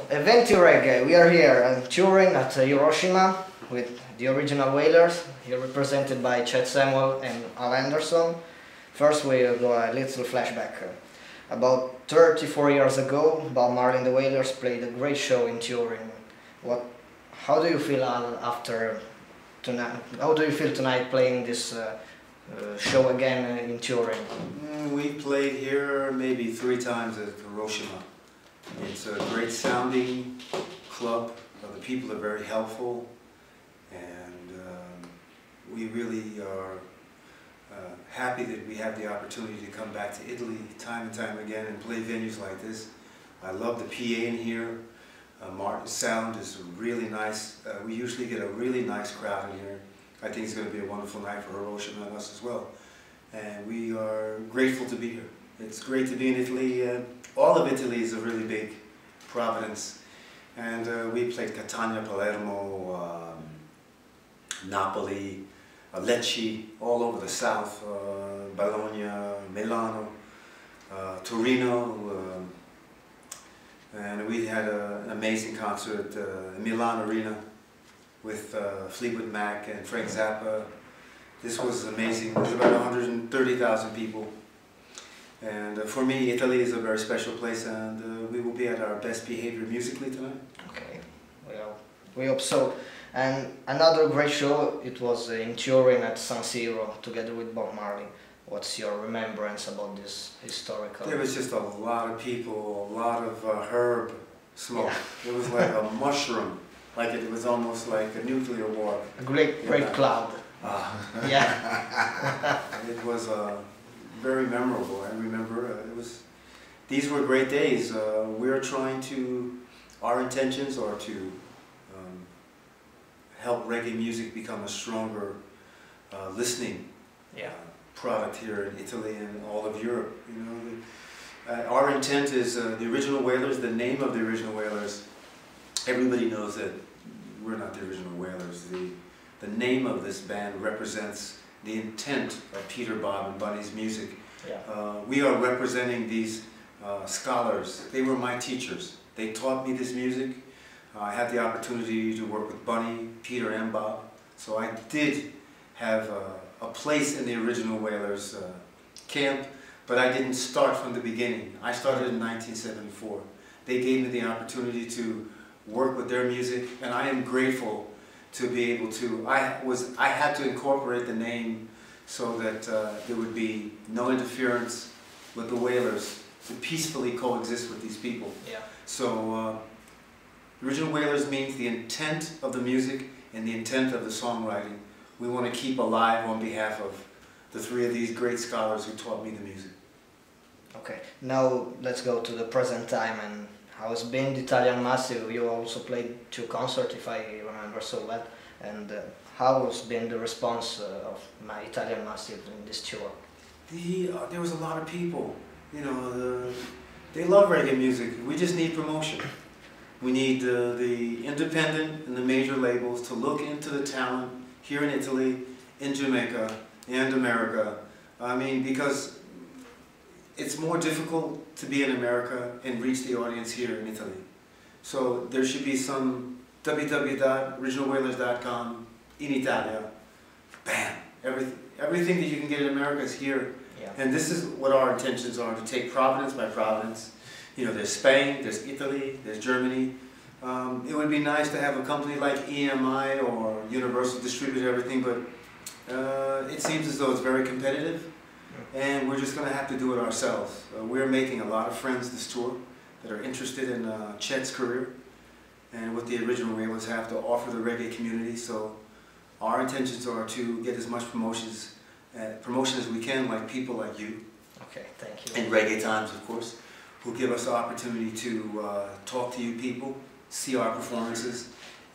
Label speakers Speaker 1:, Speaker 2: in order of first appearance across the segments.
Speaker 1: Eventireggae, we are here touring at Hiroshima with the original Wailers, here represented by Chet Samuel and Al Anderson. First we'll do a little flashback. About 34 years ago, Bob Marley and the Wailers played a great show in Turin. How do you feel after tonight? How do you feel tonight playing this show again in Turin?
Speaker 2: We played here maybe 3 times at Hiroshima. It's a great sounding club. The people are very helpful, and we really are happy that we have the opportunity to come back to Italy time and time again and play venues like this. I love the PA in here. Sound is really nice. We usually get a really nice crowd in here. I think it's going to be a wonderful night for Hiroshima and us as well. And we are grateful to be here. It's great to be in Italy. All of Italy is a really big province. And we played Catania, Palermo, Napoli, Lecce, all over the south, Bologna, Milano, Torino, and we had an amazing concert in Milan Arena with Fleetwood Mac and Frank Zappa. This was amazing. There was about 130,000 people. And for me, Italy is a very special place, and we will be at our best behavior musically tonight.
Speaker 1: Okay, well, we hope so. And another great show, it was in Turin at San Siro, together with Bob Marley. What's your remembrance about this historical?
Speaker 2: There was just a lot of people, a lot of herb smoke. Yeah. It was like a mushroom, like it was almost like a nuclear war.
Speaker 1: A great cloud.
Speaker 2: Yeah. It was very memorable. I remember these were great days. We're trying to, our intentions are to help reggae music become a stronger listening product here in Italy and all of Europe. You know, our intent is the original Wailers. The name of the original Wailers, everybody knows that we're not the original Wailers. The name of this band represents the intent of Peter, Bob, and Bunny's music. Yeah. We are representing these scholars. They were my teachers. They taught me this music. I had the opportunity to work with Bunny, Peter, and Bob. So I did have a place in the original Wailers camp, but I didn't start from the beginning. I started in 1974. They gave me the opportunity to work with their music, and I am grateful to be able to. I had to incorporate the name so that there would be no interference with the Wailers to peacefully coexist with these people. Yeah. So original Wailers means the intent of the music and the intent of the songwriting. We want to keep alive on behalf of the 3 of these great scholars who taught me the music.
Speaker 1: Okay, now let's go to the present time and how it's been the Italian Massive. You also played 2 concerts, if I remember so well. And how has been the response of my Italian Massive in this tour?
Speaker 2: There was a lot of people. You know, they love reggae music. We just need promotion. We need the independent and the major labels to look into the talent here in Italy, in Jamaica, and America. I mean, because it's more difficult to be in America and reach the audience here in Italy. So there should be some www.originalwailers.com in Italia. Bam! Everything that you can get in America is here. Yeah. And this is what our intentions are, to take province by province. You know, there's Spain, there's Italy, there's Germany. It would be nice to have a company like EMI or Universal distribute everything, but it seems as though it's very competitive, and we're just going to have to do it ourselves. We're making a lot of friends this tour that are interested in Chet's career and what the original Wailers have to offer the reggae community. So our intentions are to get as much promotion as we can, like people like you.
Speaker 1: Okay, thank you.
Speaker 2: And Reggae Times, of course, who give us the opportunity to talk to you people, see our performances,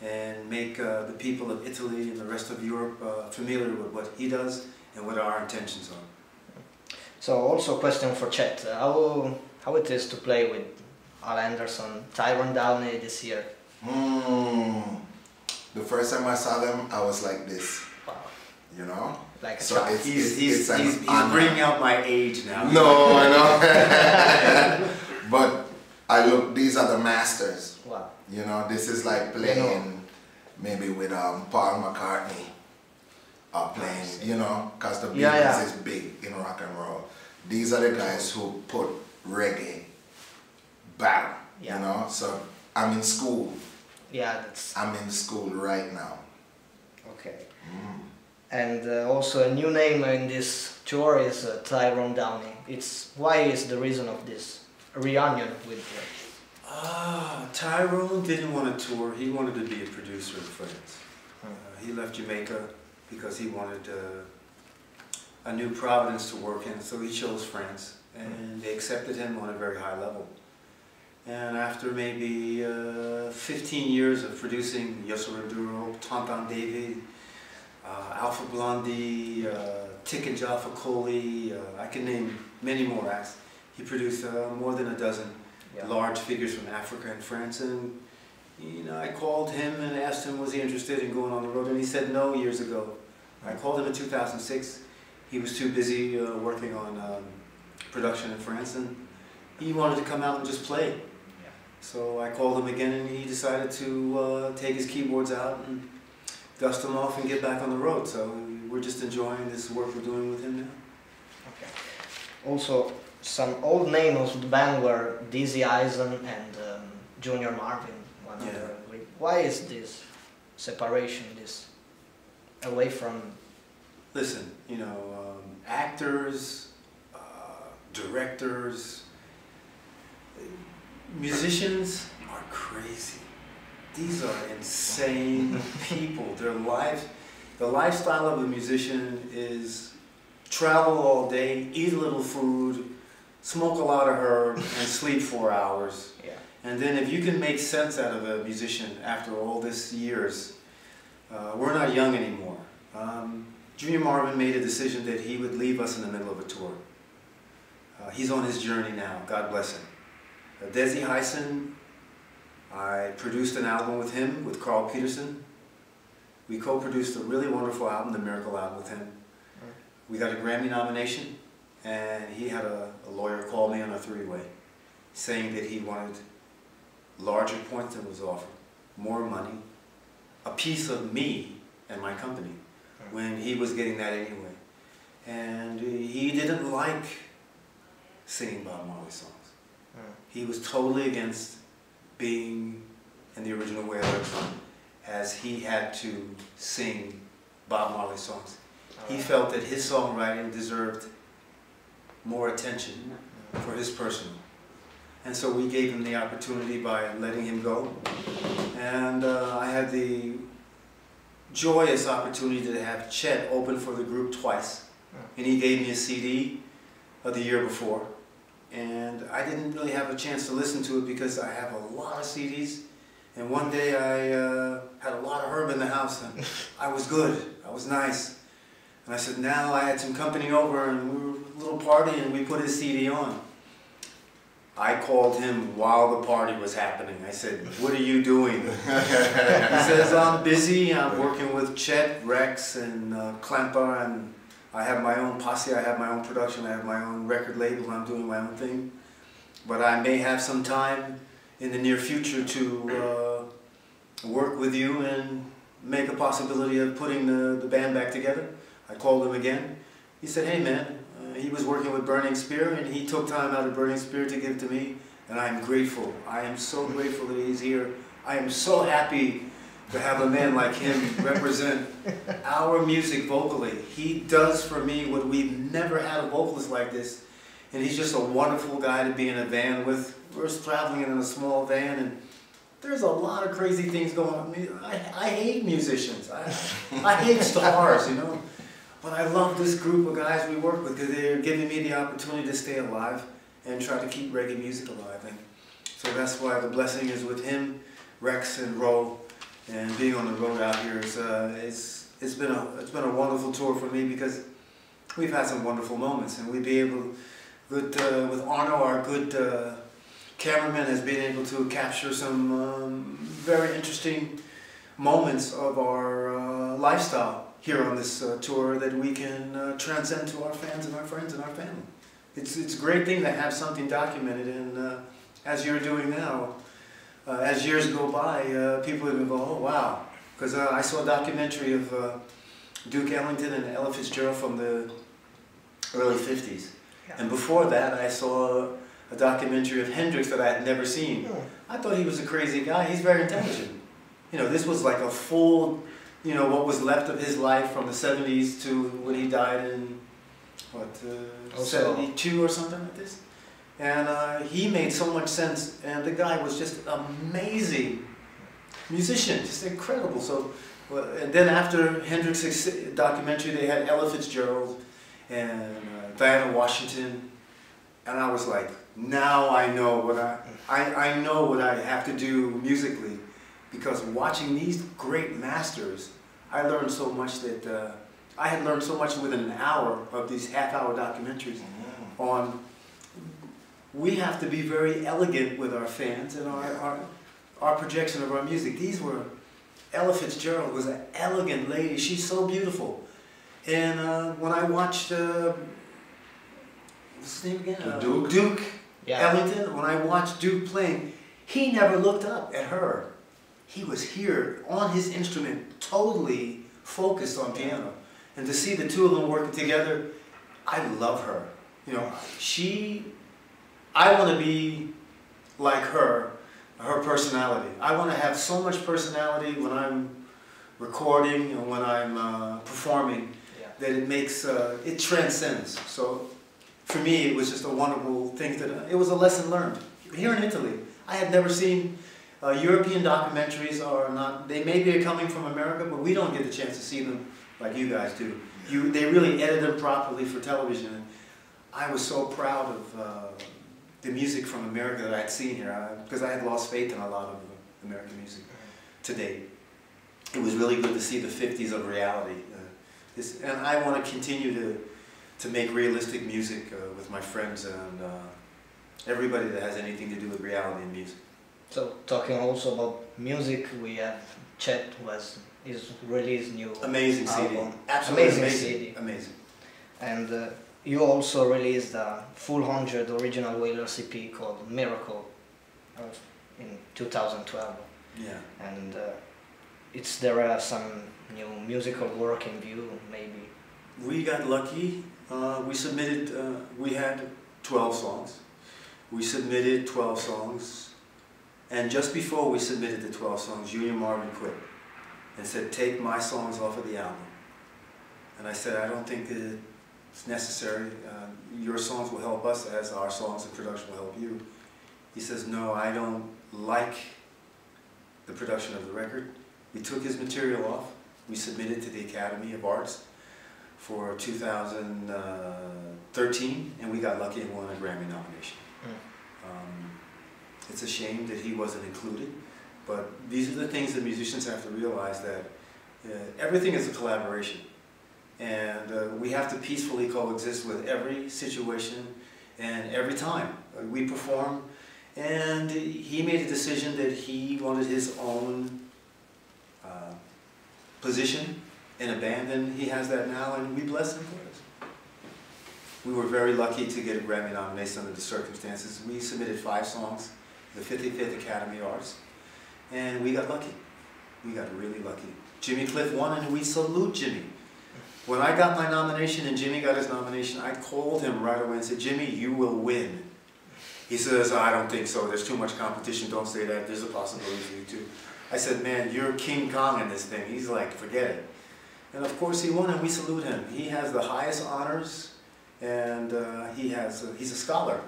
Speaker 2: and make the people of Italy and the rest of Europe familiar with what he does and what our intentions are.
Speaker 1: So also a question for Chet. How it is to play with Al Anderson, Tyrone Darling this year?
Speaker 3: The first time I saw them, I was like this.
Speaker 1: Wow.
Speaker 3: You know?
Speaker 1: Like a
Speaker 2: so
Speaker 1: child.
Speaker 2: He's bringing out my age now.
Speaker 3: No, I know. But I look, these are the masters.
Speaker 1: Wow.
Speaker 3: You know, this is like playing maybe with Paul McCartney or playing, you know, because the Beatles is big in rock and roll. These are the guys who put reggae back, you know. So I'm in school.
Speaker 1: Yeah,
Speaker 3: I'm in school right now.
Speaker 1: Okay. And also a new name in this tour is Tyrone Darling. Why is the reason of this reunion with
Speaker 2: Tyrone didn't want to tour. He wanted to be a producer in France. He left Jamaica because he wanted a new province to work in, so he chose France, and they accepted him on a very high level. And after maybe 15 years of producing Yossoro Duro, Tonton David, Alpha Blondie, Tick and Jaffa Coli, I can name many more acts. He produced more than a dozen large figures from Africa and France, and you know, I called him and asked him was he interested in going on the road, and he said no years ago. I called him in 2006. He was too busy working on production in France, and he wanted to come out and just play. So I called him again, and he decided to take his keyboards out and dust them off and get back on the road. So we're just enjoying this work we're doing with him now.
Speaker 1: Okay. Also, some old names of the band were Dizzy Eisen and Junior Marvin. Why is this separation, this away from?
Speaker 2: Listen, you know, actors, directors, musicians are crazy. These are insane people. The lifestyle of a musician is travel all day, eat a little food, smoke a lot of herb, and sleep 4 hours. And then if you can make sense out of a musician after all these years, we're not young anymore. Junior Marvin made a decision that he would leave us in the middle of a tour. He's on his journey now, God bless him. Desi Hyson, I produced an album with him, with Carl Peterson. We co-produced a really wonderful album, the Miracle album with him. We got a Grammy nomination, and he had a lawyer call me on a three-way, saying that he wanted larger points than was offered, more money, a piece of me and my company, when he was getting that anyway. And he didn't like singing Bob Marley songs. He was totally against being in the original Wailers, as he had to sing Bob Marley songs. He felt that his songwriting deserved more attention for his personal. And so we gave him the opportunity by letting him go. And I had the joyous opportunity to have Chet open for the group twice. And he gave me a CD of the year before. And I didn't really have a chance to listen to it because I have a lot of CDs. And one day I had a lot of herb in the house, and I was good, I was nice. And I said, now I had some company over, and we were a little party, and we put his CD on. I called him while the party was happening. I said, what are you doing? He says, I'm busy, I'm working with Chet, Rex, and Klemper, and I have my own posse, I have my own production, I have my own record label, I'm doing my own thing. But I may have some time in the near future to work with you and make a possibility of putting the band back together. I called him again. He said, hey man, he was working with Burning Spear, and he took time out of Burning Spear to give to me, and I am grateful. I am so grateful that he's here. I am so happy to have a man like him represent our music vocally. He does for me what we've never had a vocalist like this, and he's just a wonderful guy to be in a van with. We're traveling in a small van, and there's a lot of crazy things going on. I hate musicians. I hate stars, you know. But I love this group of guys we work with because they're giving me the opportunity to stay alive and try to keep reggae music alive. And so that's why the blessing is with him, Rex, and Ro. And being on the road out here it's been a wonderful tour for me because we've had some wonderful moments, and we'd be able, with Arno, our good cameraman, has been able to capture some very interesting moments of our lifestyle here on this tour that we can transcend to our fans and our friends and our family. It's a great thing to have something documented, and as you're doing now, as years go by, people would go, oh wow, because I saw a documentary of Duke Ellington and Ella Fitzgerald from the early 50s. Yeah. And before that, I saw a documentary of Hendrix that I had never seen. I thought he was a crazy guy. He's very intelligent. You know, this was like a full, you know, what was left of his life from the 70s to when he died in, what, 72 or something like this. And he made so much sense, and the guy was just amazing musician, just incredible. So, and then after Hendrix's documentary, they had Ella Fitzgerald and Diana Washington, and I was like, now I know what I know what I have to do musically, because watching these great masters, I learned so much that I had learned so much within an hour of these half-hour documentaries on. We have to be very elegant with our fans and our projection of our music. These were, Ella Fitzgerald was an elegant lady. She's so beautiful. And when I watched, what's his name again? Duke Ellington. When I watched Duke playing, he never looked up at her. He was here on his instrument, totally focused on piano. And to see the two of them working together, I love her. You know, I want to be like her personality. I want to have so much personality when I'm recording and when I'm performing that it makes, it transcends. So for me, it was just a wonderful thing that, it was a lesson learned. Here in Italy, I had never seen, European documentaries are not, they maybe are coming from America, but we don't get the chance to see them like you guys do. They really edit them properly for television. And I was so proud of the music from America that I had seen here, because I had lost faith in a lot of American music to date. It was really good to see the 50s of reality. And I want to continue to make realistic music with my friends and everybody that has anything to do with reality and music.
Speaker 1: So talking also about music, we have Chet is released new
Speaker 2: amazing
Speaker 1: album.
Speaker 2: CD, absolutely amazing
Speaker 1: CD.
Speaker 2: Amazing.
Speaker 1: And you also released a full 100 original Wailers EP called Miracle in 2012. Yeah. And there are some new musical work in view, maybe.
Speaker 2: We got lucky. We submitted. We had 12 songs. We submitted 12 songs. And just before we submitted the 12 songs, Junior Marvin quit and said, take my songs off of the album. And I said, I don't think that it's necessary. Your songs will help us as our songs and production will help you. He says, no, I don't like the production of the record. We took his material off. We submitted to the Academy of Arts for 2013, and we got lucky and won a Grammy nomination. It's a shame that he wasn't included, but these are the things that musicians have to realize, that everything is a collaboration. And we have to peacefully coexist with every situation and every time. We perform, and he made a decision that he wanted his own position in a band, and he has that now, and we bless him for it. We were very lucky to get a Grammy nomination under the circumstances. We submitted 5 songs, the 55th Academy of Arts, and we got lucky. We got really lucky. Jimmy Cliff won, and we salute Jimmy. When I got my nomination and Jimmy got his nomination, I called him right away and said, Jimmy, you will win. He says, I don't think so. There's too much competition. Don't say that. There's a possibility for you too. I said, man, you're King Kong in this thing. He's like, forget it. And of course he won, and we salute him. He has the highest honors, and he's a scholar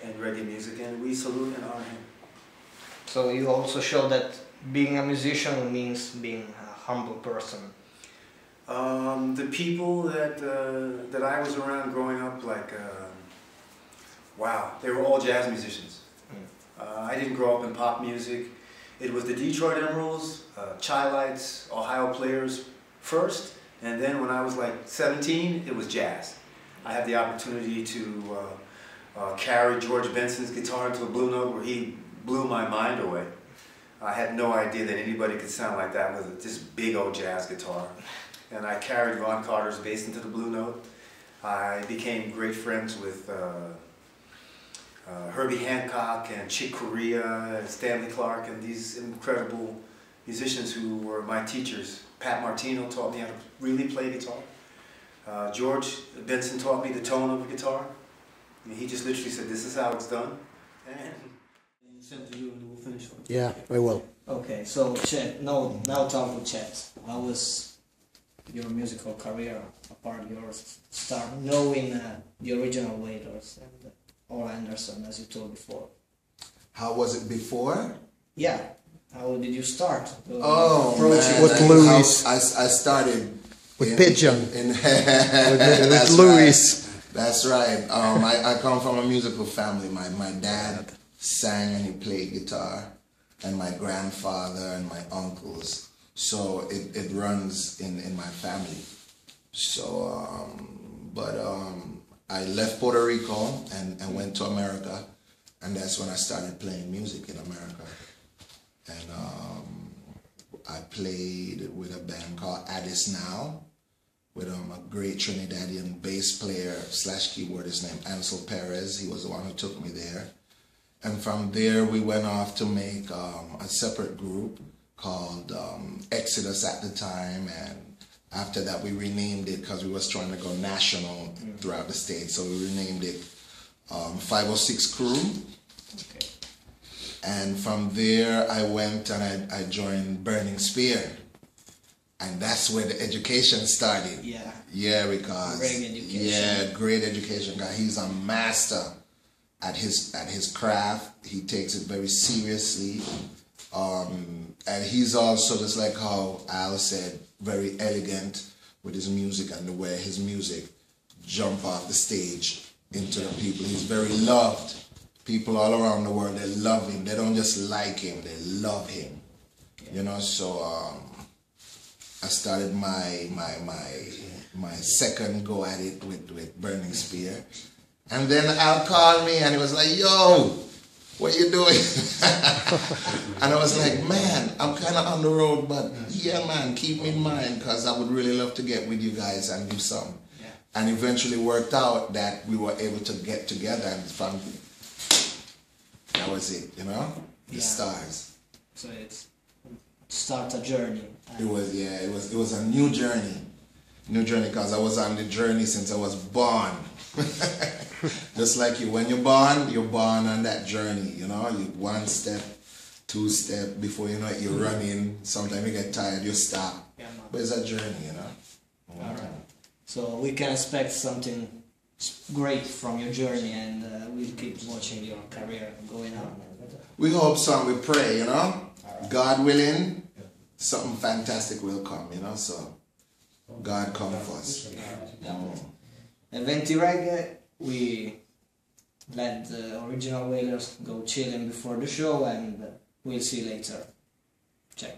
Speaker 2: in reggae music, and we salute and honor him.
Speaker 1: So you also show that being a musician means being a humble person.
Speaker 2: The people that I was around growing up, like, wow, they were all jazz musicians. I didn't grow up in pop music. It was the Detroit Emeralds, Chi-Lites, Ohio Players first, and then when I was like 17, it was jazz. I had the opportunity to carry George Benson's guitar into a blue note where he blew my mind away. I had no idea that anybody could sound like that with this big old jazz guitar. And I carried Ron Carter's bass into the blue note. I became great friends with Herbie Hancock and Chick Corea and Stanley Clark and these incredible musicians who were my teachers. Pat Martino taught me how to really play guitar. George Benson taught me the tone of a guitar. And he just literally said, this is how it's done. And send to you and we'll finish it.
Speaker 4: Yeah, I will.
Speaker 1: Okay, so Chet, now talk with Chet. How was your musical career, apart your start knowing the original Wailers and All Anderson, as you told before?
Speaker 3: How was it before?
Speaker 1: Yeah. How did you start?
Speaker 3: Oh, man.
Speaker 4: With Louis.
Speaker 3: I started
Speaker 4: with Pigeon.
Speaker 3: With
Speaker 4: Louis.
Speaker 3: Right. That's right. I come from a musical family. My dad sang and he played guitar, and my grandfather and my uncles. So it runs in my family. So, I left Puerto Rico and went to America, and that's when I started playing music in America. And I played with a band called Addis Now, with a great Trinidadian bass player / keyboardist named Ansel Perez. He was the one who took me there. And from there we went off to make a separate group called Exodus at the time, and after that we renamed it because we was trying to go national throughout the state, so we renamed it 506 Crew.
Speaker 1: Okay.
Speaker 3: And from there I went and I joined Burning Spear, and that's where the education started.
Speaker 1: Yeah.
Speaker 3: Yeah, because
Speaker 1: great education.
Speaker 3: Yeah, great education guy. He's a master at his craft. He takes it very seriously. And he's also, just like how Al said, very elegant with his music and the way his music jump off the stage into the people. He's very loved. People all around the world, they love him. They don't just like him, they love him. Yeah. You know, so I started my second go at it with Burning Spear. And then Al called me and he was like, yo, what you doing? And I was like, man, I'm kind of on the road, but yeah, man, keep me in mind because I would really love to get with you guys and do something. Yeah. And eventually worked out that we were able to get together, and from that was it, you know, the stars.
Speaker 1: So it's start a journey.
Speaker 3: It was a new journey because I was on the journey since I was born. Just like you, when you're born on that journey, you know, you 1 step, 2 step, before you know it, you're running. Sometimes you get tired, you stop. Yeah, but it's a journey, you know.
Speaker 1: All right. So we can expect something great from your journey, and we'll keep watching your career going on.
Speaker 3: We hope so, and we pray, you know. Right. God willing, something fantastic will come, you know, so God come first.
Speaker 1: Eventireggae, we let the original Wailers go chilling before the show, and we'll see you later. Check.